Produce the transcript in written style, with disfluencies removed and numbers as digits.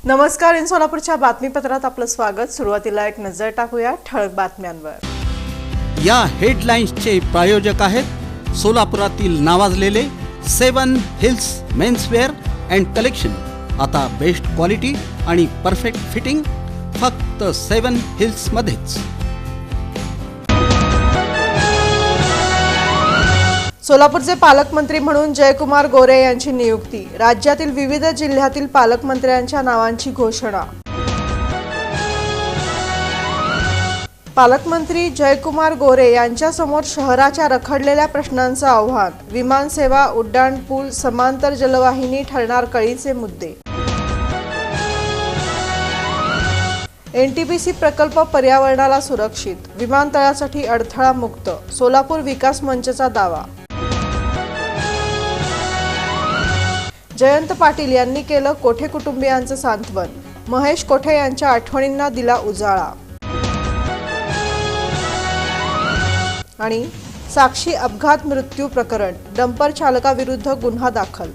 नमस्कार. इन सोलापूरच्या बातमीपत्रात आपलं स्वागत. सुरुवातीला एक नजर टाकूया ठळक बातम्यांवर. या हेडलाईन्सचे प्रायोजक आहेत सोलापुरातील नावाजलेले 7 हिल्स मेन्सवेअर अँड कलेक्शन. आता बेस्ट क्वालिटी आणि परफेक्ट फिटिंग फक्त 7 हिल्स मध्येच. सोलापूरचे पालकमंत्री म्हणून जयकुमार गोरे यांची नियुक्ती. राज्यातील विविध जिल्ह्यातील पालकमंत्र्यांच्या नावांची घोषणा. पालकमंत्री जयकुमार गोरे यांच्यासमोर शहराच्या रखडलेल्या प्रश्नांचं आव्हान. विमानसेवा, उड्डाणपूल, समांतर जलवाहिनी ठरणार कळीचे मुद्दे. एनटीपीसी प्रकल्प पर्यावरणाला सुरक्षित. विमानतळासाठी अडथळा मुक्त. सोलापूर विकास मंचचा दावा. जयंत पाटील यांनी केलं कोठे कुटुंबियांचं सांत्वन. महेश कोठे यांच्या आठवणींना दिला उजाळा. आणि साक्षी अपघात मृत्यू प्रकरण. डंपर चालकाविरुद्ध गुन्हा दाखल.